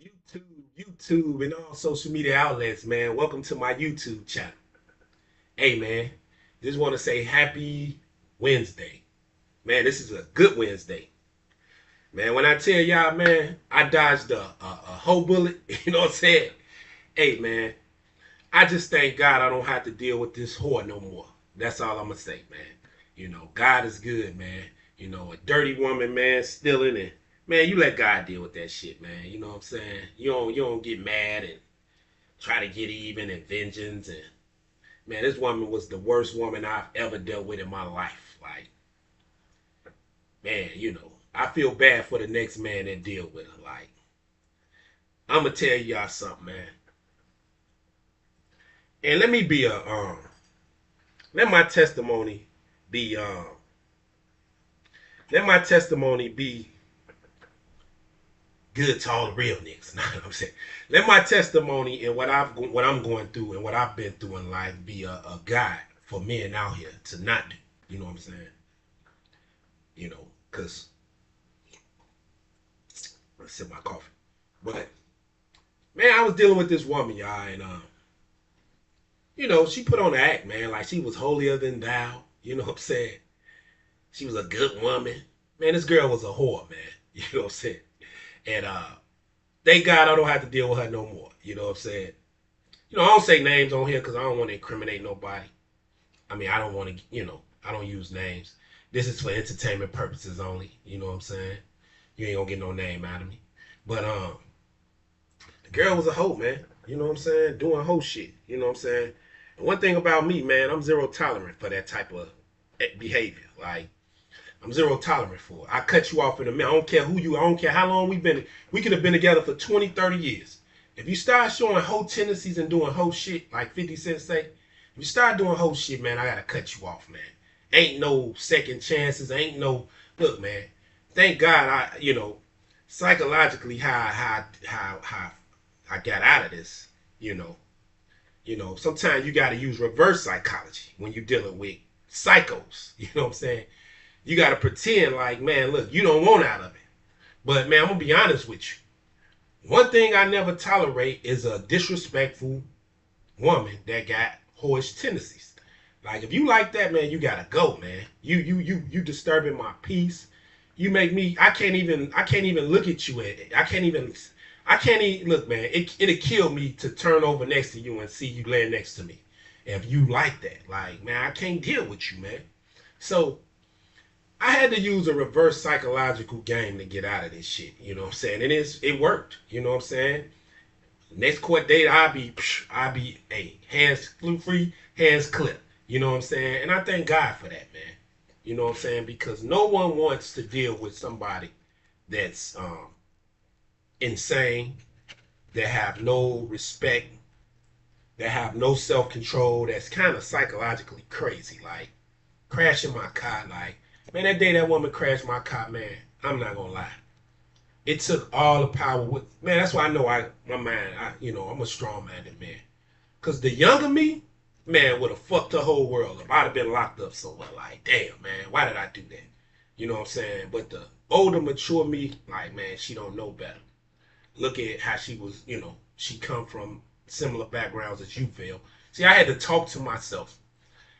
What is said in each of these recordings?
YouTube, and all social media outlets, man. Welcome to my YouTube channel. Hey, man, just want to say happy Wednesday. Man, this is a good Wednesday. Man, when I tell y'all, man, I dodged a whole bullet, you know what I'm saying? Hey, man, I just thank God I don't have to deal with this whore no more. That's all I'm going to say, man. God is good, man. A dirty woman, man, stealing and man, you let God deal with that shit, man. You know what I'm saying? You don't get mad and try to get even and vengeance and man, this woman was the worst woman I've ever dealt with in my life. Like, man, I feel bad for the next man that deal with her. Like, I'm gonna tell y'all something, man. And let my testimony be let my testimony be good to all the real niggas. Know what I'm saying? Let my testimony and what I'm going through and what I've been through in life be a guide for men out here to not do. You know what I'm saying? Cause let's sip my coffee. But man, I was dealing with this woman, y'all, and she put on the act, man, like she was holier than thou. You know what I'm saying? She was a good woman. Man, this girl was a whore, man. You know what I'm saying? And thank God I don't have to deal with her no more. You know what I'm saying? I don't say names on here because I don't want to incriminate nobody. I mean, I don't want to, I don't use names. This is for entertainment purposes only. You know what I'm saying? You ain't gonna get no name out of me. But the girl was a hoe, man. You know what I'm saying? Doing hoe shit. You know what I'm saying? And one thing about me, man, I'm zero tolerant for that type of behavior. Like, I'm zero tolerant for it. I cut you off in a minute. I don't care who you. I don't care how long we've been. We could have been together for 20, 30 years. If you start showing hoe tendencies and doing hoe shit, like 50 Cent say, if you start doing hoe shit, man, I gotta cut you off, man. Ain't no second chances. Ain't no look, man. Thank God, psychologically how I got out of this. You know, sometimes you got to use reverse psychology when you're dealing with psychos. You know what I'm saying? You got to pretend like, man, look, you don't want out of it. But man, I'm gonna be honest with you. One thing I never tolerate is a disrespectful woman that got whorish tendencies. Like if you like that, man, you gotta go, man. You disturbing my peace. You make me. I can't even look at you at it. I can't even look, man. It'll kill me to turn over next to you and see you laying next to me. If you like that, like man, I can't deal with you, man. So I had to use a reverse psychological game to get out of this shit. You know what I'm saying? It worked. You know what I'm saying? Next court date, I be hands flew free, hands clipped. You know what I'm saying? And I thank God for that, man. You know what I'm saying? Because no one wants to deal with somebody that's insane, that have no respect, that have no self control, that's kind of psychologically crazy. Like crashing my car, like man, that day that woman crashed my car, man. I'm not gonna lie. It took all the power with man. That's why I know my mind. I'm a strong minded man. Cause the younger me, man, would have fucked the whole world up. I'd have been locked up somewhere. Like, damn, man, why did I do that? You know what I'm saying? But the older, mature me, like, man, she don't know better. Look at how she was. She come from similar backgrounds as you feel. See, I had to talk to myself.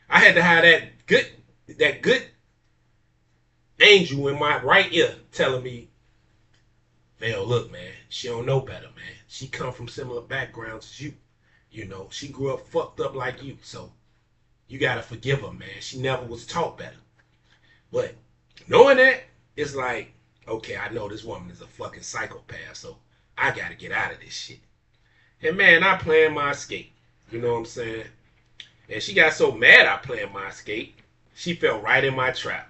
I had to have that good angel in my right ear telling me, Vale, look, man, she don't know better, man. She come from similar backgrounds as you. She grew up fucked up like you. So you gotta forgive her, man. She never was taught better. But knowing that, it's like, okay, I know this woman is a fucking psychopath, so I gotta get out of this shit. And man, I planned my escape. You know what I'm saying? And she got so mad I planned my escape, she fell right in my trap.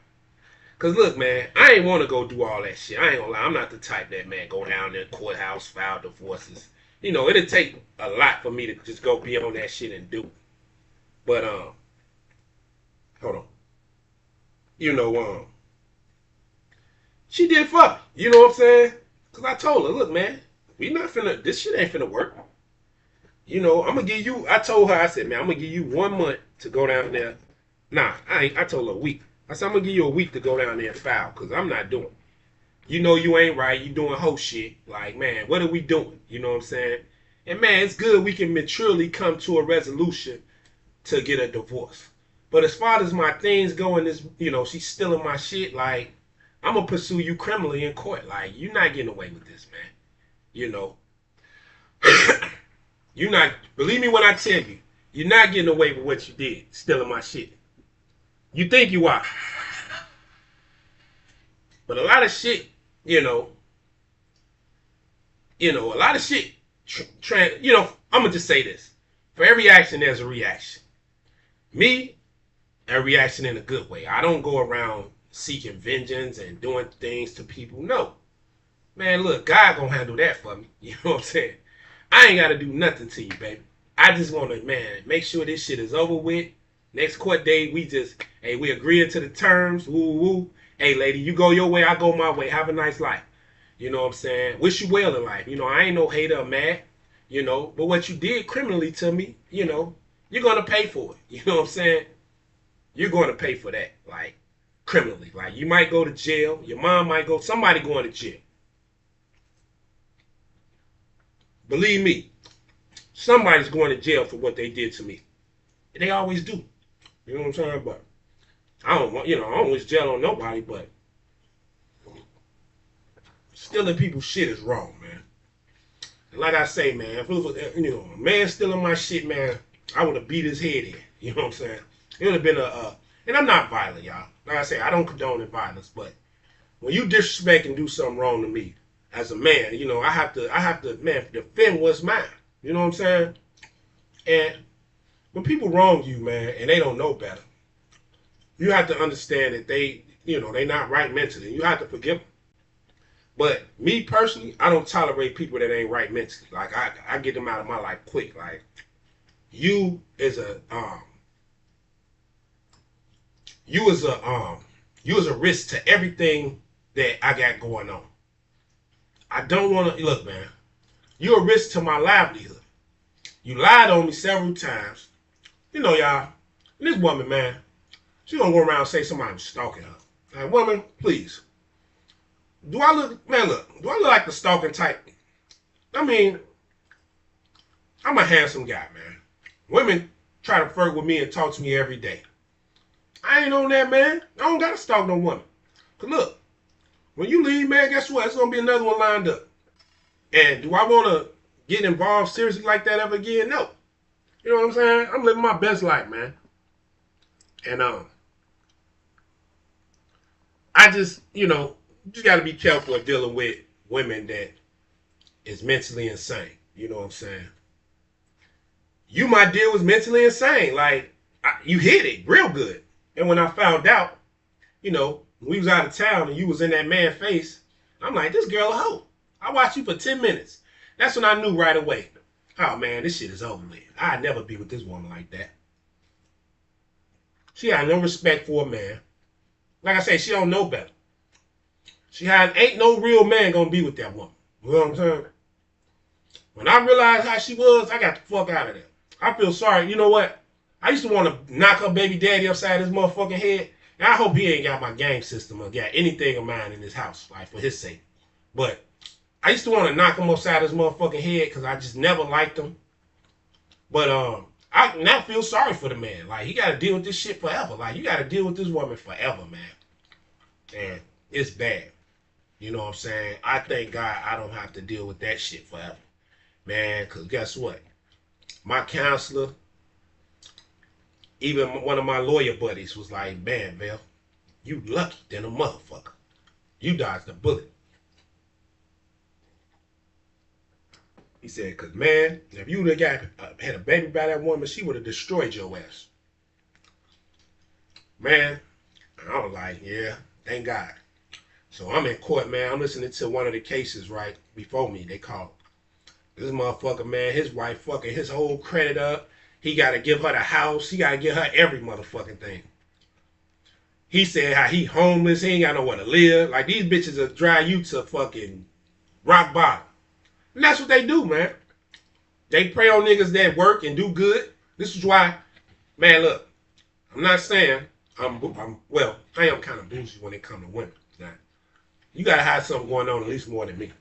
Cause look, man, I ain't want to go do all that shit. I ain't gonna lie, I'm not the type that man go down there courthouse, file divorces. It'd take a lot for me to just go be on that shit and do it. But hold on. You know, she did fuck me. You know what I'm saying? Cause I told her, look, man, we not finna. This shit ain't finna work. I'm gonna give you. I told her, I said, man, I'm gonna give you 1 month to go down there. Nah, I ain't. I told her a week. I said, I'm gonna give you a week to go down there and file, cause I'm not doing it. You know you ain't right. You doing whole shit. Like, man, what are we doing? You know what I'm saying? And man, it's good we can maturely come to a resolution to get a divorce. But as far as my things go in this, she's stealing my shit. Like, I'm gonna pursue you criminally in court. Like, you're not getting away with this, man. You know, you're not. Believe me when I tell you, you're not getting away with what you did, stealing my shit. You think you are, but a lot of shit, a lot of shit. I'm gonna just say this: for every action, there's a reaction. Me, a reaction in a good way. I don't go around seeking vengeance and doing things to people. No, man, look, God gonna handle that for me. You know what I'm saying? I ain't gotta do nothing to you, baby. I just wanna, man, make sure this shit is over with. Next court date, we agreeing to the terms. Woo woo. Hey, lady, you go your way, I go my way. Have a nice life. You know what I'm saying? Wish you well in life. I ain't no hater or mad. But what you did criminally to me, you're gonna pay for it. You know what I'm saying? You're gonna pay for that, like criminally. Like, you might go to jail. Your mom might go. Somebody going to jail. Believe me, somebody's going to jail for what they did to me. And they always do. You know what I'm saying? But I don't want, I don't wish jail on nobody, but stealing people's shit is wrong, man. And like I say, man, if it was, a man stealing my shit, man, I would have beat his head in. You know what I'm saying? It would have been and I'm not violent, y'all. Like I say, I don't condone violence, but when you disrespect and do something wrong to me, as a man, I have to, man, defend what's mine. You know what I'm saying? And when people wrong you, man, and they don't know better, you have to understand that they're not right mentally. You have to forgive them. But me personally, I don't tolerate people that ain't right mentally. Like, I get them out of my life quick. Like, you is a risk to everything that I got going on. I don't want to, look, man, you're a risk to my livelihood. You lied on me several times. Y'all, this woman, man, she gonna go around and say somebody was stalking her. Like, woman, please. Do I look like the stalking type? I mean, I'm a handsome guy, man. Women try to flirt with me and talk to me every day. I ain't on that, man. I don't gotta stalk no woman. Cause look, when you leave, man, guess what? It's gonna be another one lined up. And do I wanna get involved seriously like that ever again? No. You know what I'm saying? I'm living my best life, man. And I just, you just gotta be careful of dealing with women that is mentally insane. You know what I'm saying? You, my deal, was mentally insane. Like, you hit it real good. And when I found out, we was out of town and you was in that man's face, I'm like, this girl a hoe. I watched you for 10 minutes. That's when I knew right away. Oh, man, this shit is over with. I'd never be with this woman like that. She had no respect for a man. Like I say, she don't know better. Ain't no real man gonna be with that woman. You know what I'm saying? When I realized how she was, I got the fuck out of there. I feel sorry. You know what? I used to want to knock her baby daddy upside his motherfucking head. And I hope he ain't got my gang system or got anything of mine in his house, like, for his sake. But I used to want to knock him upside his motherfucking head because I just never liked him. But I now feel sorry for the man. Like, he got to deal with this shit forever. Like, you got to deal with this woman forever, man. And it's bad. You know what I'm saying? I thank God I don't have to deal with that shit forever. Man, because guess what? My counselor, even one of my lawyer buddies was like, man, Vel, you lucky than a motherfucker. You dodged a bullet. He said, because, man, if you would have had a baby by that woman, she would have destroyed your ass. Man, I was like, yeah, thank God. So I'm in court, man. I'm listening to one of the cases right before me. They called this motherfucker, man, his wife fucking his whole credit up. He got to give her the house. He got to give her every motherfucking thing. He said how he homeless. He ain't got nowhere to live. Like, these bitches will drive you to fucking rock bottom. And that's what they do, man. They prey on niggas that work and do good. This is why, man, look, I'm not saying I am kind of bougie when it comes to women. Now, You gotta have something going on at least more than me.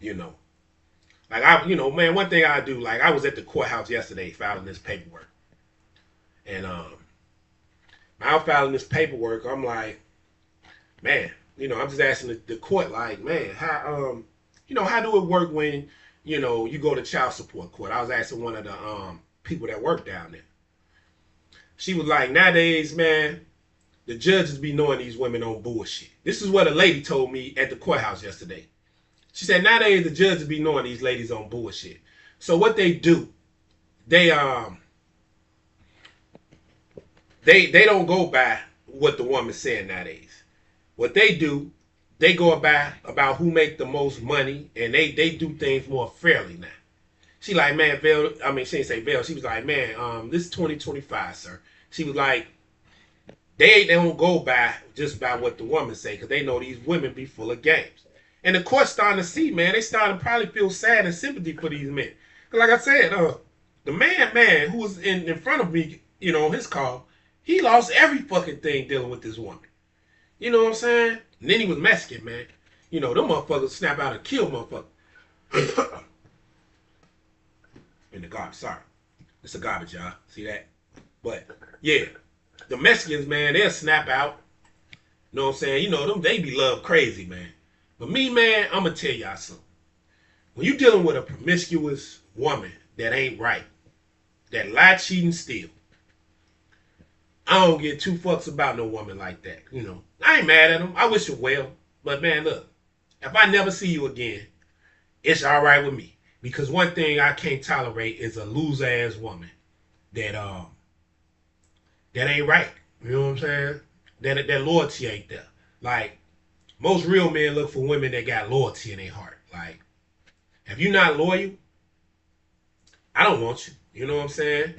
You know. Like man, one thing I do, like I was at the courthouse yesterday filing this paperwork. And I was filing this paperwork, I'm like, man, I'm just asking the court, like, man, how do it work when, you go to child support court? I was asking one of the people that work down there. She was like, nowadays, man, the judges be knowing these women on bullshit. This is what a lady told me at the courthouse yesterday. She said, nowadays the judges be knowing these ladies on bullshit. So what they do, they don't go by what the woman's saying nowadays. What they do, they go about who make the most money, and they do things more fairly now. She like, man, Vel, I mean, she didn't say Vel. She was like, man, this is 2025, sir. She was like, they don't go by just by what the woman say, because they know these women be full of games. And the court's starting to see, man, they starting to probably feel sad and sympathy for these men. Because like I said, the man who was in front of me, on his call, he lost every fucking thing dealing with this woman. You know what I'm saying? And then he was Mexican, man. Them motherfuckers snap out and kill motherfuckers. In the garbage, sorry. It's a garbage, y'all. See that? But, yeah. The Mexicans, man, they'll snap out. You know what I'm saying? Them, they be love crazy, man. But me, man, I'm going to tell y'all something. When you dealing with a promiscuous woman that ain't right, that lie, cheat, and steal, I don't get two fucks about no woman like that. I ain't mad at them. I wish her well. But, man, look, if I never see you again, it's all right with me. Because one thing I can't tolerate is a loser-ass woman that ain't right. You know what I'm saying? That loyalty ain't there. Like, most real men look for women that got loyalty in their heart. Like, if you're not loyal, I don't want you. You know what I'm saying?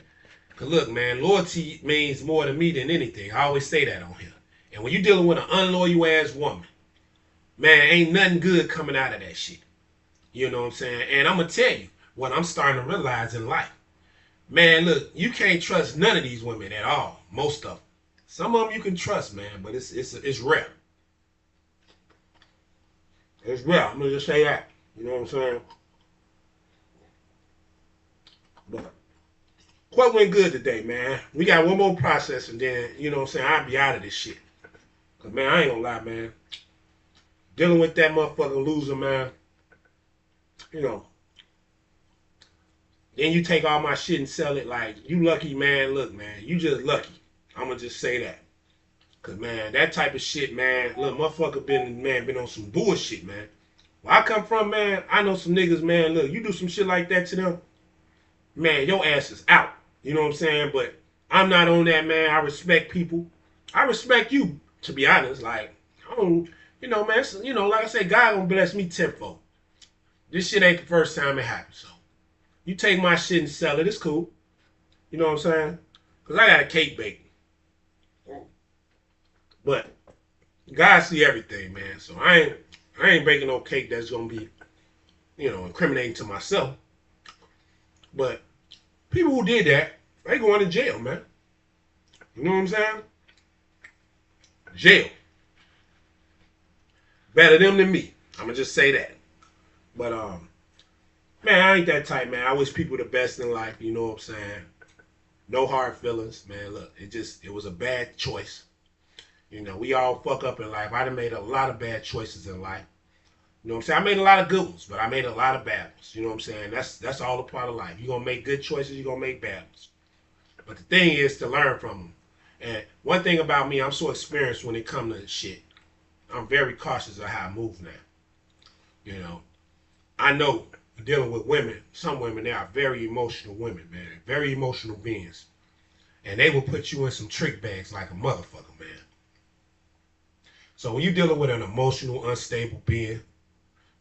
Because look, man, loyalty means more to me than anything. I always say that on here. And when you're dealing with an unloyal-ass woman, man, ain't nothing good coming out of that shit. You know what I'm saying? And I'm going to tell you what I'm starting to realize in life. Man, look, you can't trust none of these women at all. Most of them. Some of them you can trust, man, but it's rare. It's rare. I'm going to just say that. You know what I'm saying? But what went good today, man? We got one more process and then, you know what I'm saying, I'll be out of this shit. Because, man, I ain't going to lie, man. Dealing with that motherfucking loser, man. Then you take all my shit and sell it like, you lucky, man. Look, man, you just lucky. I'm going to just say that. Because, man, that type of shit, man, look, motherfucker been on some bullshit, man. Where I come from, man, I know some niggas, man, look, you do some shit like that to them, man, your ass is out. You know what I'm saying? But I'm not on that, man. I respect people. I respect you, to be honest. Like, I don't, man, like I said, God gonna bless me tenfold. This shit ain't the first time it happened, so. You take my shit and sell it, it's cool. You know what I'm saying? Because I got a cake baking. But God see everything, man. So I ain't baking no cake that's going to be, incriminating to myself. But people who did that, they going to jail, man. You know what I'm saying? Jail. Better them than me. I'm going to just say that. But, man, I ain't that type, man. I wish people the best in life, you know what I'm saying? No hard feelings, man. Look, it was a bad choice. We all fuck up in life. I done made a lot of bad choices in life. You know what I'm saying? I made a lot of good ones, but I made a lot of bad ones. You know what I'm saying? That's all a part of life. You're going to make good choices, you're going to make bad ones. But the thing is to learn from them. And one thing about me, I'm so experienced when it comes to shit. I'm very cautious of how I move now. I know dealing with women, some women, they are very emotional women, man. Very emotional beings. And they will put you in some trick bags like a motherfucker, man. So when you're dealing with an emotional, unstable being,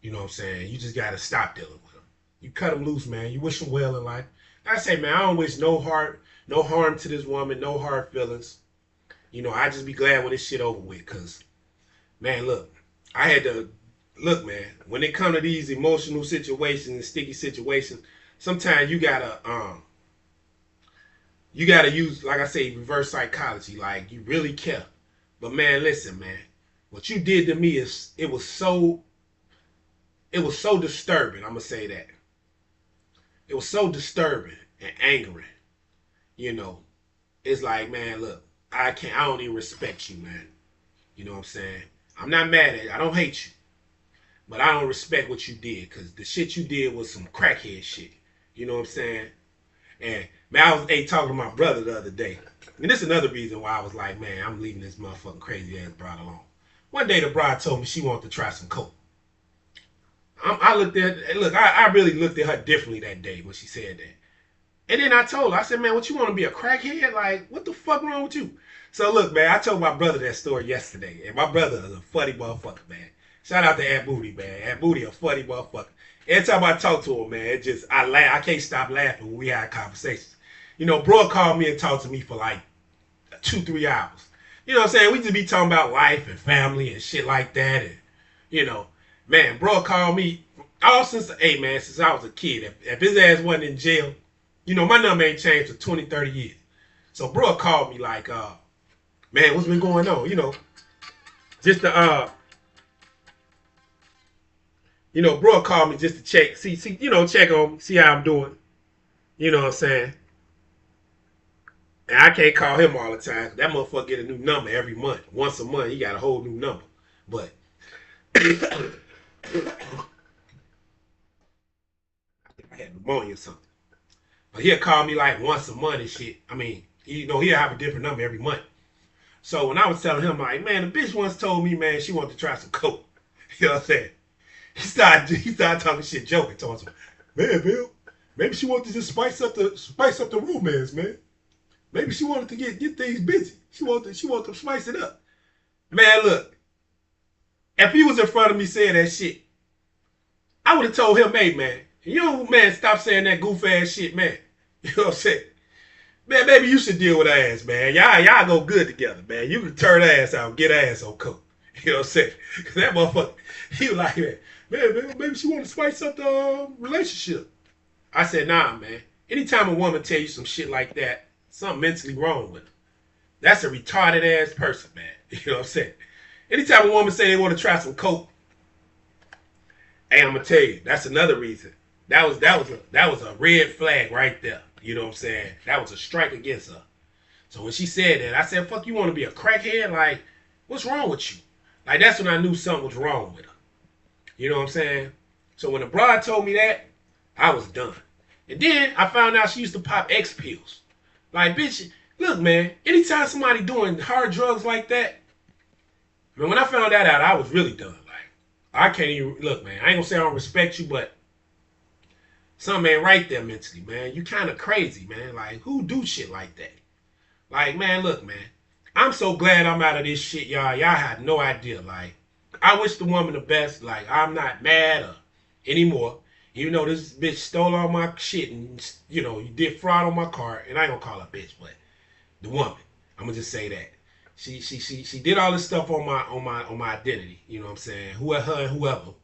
you know what I'm saying, you just got to stop dealing with them. You cut them loose, man. You wish them well in life. I say, man, I don't wish no harm to this woman, no hard feelings. I just be glad when this shit over with. Because, man, look, man, when it come to these emotional situations and sticky situations, sometimes you gotta use, like I say, reverse psychology. Like, you really care. But, man, listen, man. What you did to me is it was so disturbing. I'm gonna say that. It was so disturbing and angering. You know, it's like, man, look, I don't even respect you, man. You know what I'm saying? I'm not mad at you. I don't hate you. But I don't respect what you did because the shit you did was some crackhead shit. You know what I'm saying? And man, I was talking to my brother the other day. And this is another reason why I was like, man, I'm leaving this motherfucking crazy ass bride alone. One day the bride told me she wanted to try some coke. I looked at, look, I really looked at her differently that day when she said that. And then I told her, I said, man, what you want to be a crackhead? Like, what the fuck wrong with you? So look, man, I told my brother that story yesterday. And my brother is a funny motherfucker, man. Shout out to Aunt Booty, man. Aunt Booty a funny motherfucker. Every time I talk to him, man, it just, I laugh. I can't stop laughing when we have conversations. You know, bro called me and talked to me for like 2-3 hours. You know what I'm saying? We just be talking about life and family and shit like that. And, you know, man, bro called me all since, hey, man, since I was a kid. If his ass wasn't in jail, you know, my number ain't changed for 20, 30 years. So bro called me like, man, what's been going on? You know, just to, you know, bro called me just to check, see, you know, check on me, see how I'm doing. You know what I'm saying? And I can't call him all the time. That motherfucker get a new number every month. Once a month, he got a whole new number. But I had pneumonia or something. But he'll call me like once a month and shit. I mean, you know, he'll have a different number every month. So when I was telling him, like, man, the bitch once told me, man, she wanted to try some coke. You know what I'm saying? He started talking shit, joking, towards him. Man, Bill, maybe she wanted to just spice up the romance, man. Maybe she wanted to get things busy. She wanted to spice it up. Man, look, if he was in front of me saying that shit, I would have told him, hey, man, man, stop saying that goof ass shit, man. You know what I'm saying? Man, maybe you should deal with her ass, man. Y'all go good together, man. You can turn her ass out and get her ass on coke. You know what I'm saying? Because that motherfucker, he was like, man, maybe she want to spice up the relationship. I said, nah, man. Anytime a woman tell you some shit like that, something mentally wrong with her. That's a retarded ass person, man. You know what I'm saying? Anytime a woman say they want to try some coke, hey, I'm gonna tell you, that's another reason. That was a red flag right there. You know what I'm saying? That was a strike against her. So when she said that, I said, fuck, you want to be a crackhead? Like, what's wrong with you? Like, that's when I knew something was wrong with her. You know what I'm saying? So when the broad told me that, I was done. And then I found out she used to pop X pills. Like, bitch, look, man, anytime somebody doing hard drugs like that, man, when I found that out, I was really done. Like, I can't even, look, man, I ain't gonna say I don't respect you, but something ain't right there mentally, man. You kind of crazy, man. Like, who do shit like that? Like, man, look, man, I'm so glad I'm out of this shit, y'all. Y'all had no idea. Like, I wish the woman the best. Like, I'm not mad anymore. Even though this bitch stole all my shit and, you know, you did fraud on my car. And I ain't gonna call her bitch, but the woman. I'm gonna just say that. She did all this stuff on my identity. You know what I'm saying? Her and whoever.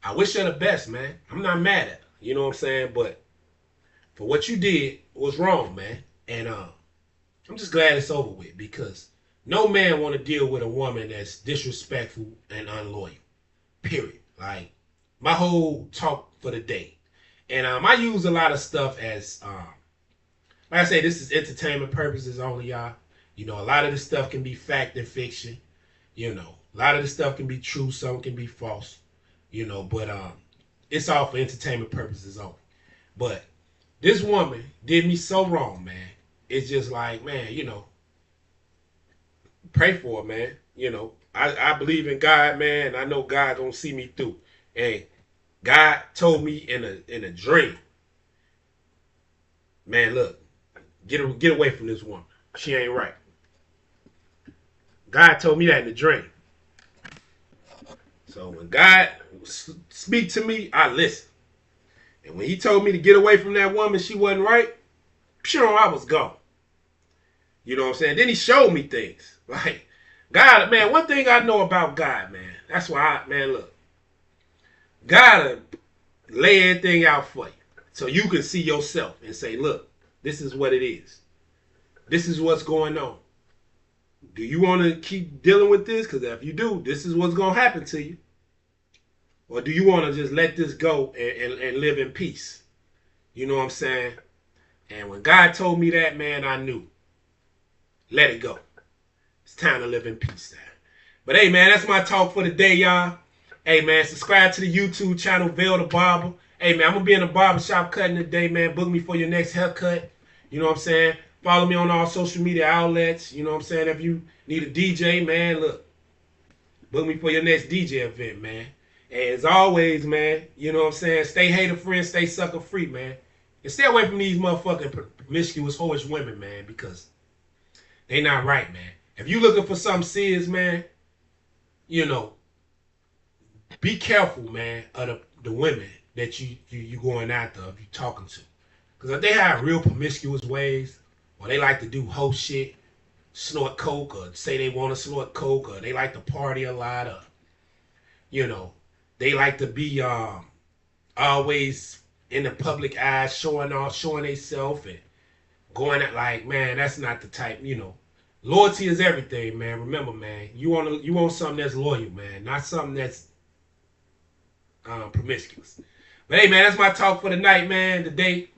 I wish her the best, man. I'm not mad at her. You know what I'm saying? But for what you did was wrong, man. And I'm just glad it's over with because no man want to deal with a woman that's disrespectful and unloyal. Period. Like, my whole talk for the day. And I use a lot of stuff as, like I say, this is entertainment purposes only, y'all. You know, a lot of this stuff can be fact and fiction. You know, a lot of this stuff can be true. Some can be false. You know, but it's all for entertainment purposes only. But this woman did me so wrong, man. It's just like, man, you know, pray for her, man. You know, I believe in God, man. And I know God gonna see me through. And God told me in a dream, man, look, get away from this woman. She ain't right. God told me that in a dream. So when God speak to me, I listen. And when he told me to get away from that woman, she wasn't right, sure, I was gone. You know what I'm saying? Then he showed me things. Like, God, man, one thing I know about God, man, that's why man, look, God lay everything out for you so you can see yourself and say, look, this is what it is. This is what's going on. Do you want to keep dealing with this? Because if you do, this is what's going to happen to you. Or do you want to just let this go and live in peace? You know what I'm saying? And when God told me that, man, I knew. Let it go. It's time to live in peace now. But hey, man, that's my talk for the day, y'all. Hey, man, subscribe to the YouTube channel, Veil the Barber. Hey, man, I'm going to be in the barbershop cutting today, man. Book me for your next haircut. You know what I'm saying? Follow me on all social media outlets. You know what I'm saying? If you need a DJ, man, look. Book me for your next DJ event, man. And as always, man, you know what I'm saying? Stay hater free, stay sucker free, man. And stay away from these motherfucking promiscuous, whorish women, man, because they not right, man. If you looking for something serious, man, you know, be careful, man, of the women that you going after, if you talking to. Because if they have real promiscuous ways, or they like to do hoe shit, snort coke, or say they want to snort coke, or they like to party a lot, or, you know, they like to be always in the public eye, showing themselves and going at like, man, that's not the type, you know. Loyalty is everything, man. Remember, man, you want something that's loyal, man, not something that's promiscuous. But hey, man, that's my talk for the night, man. Today,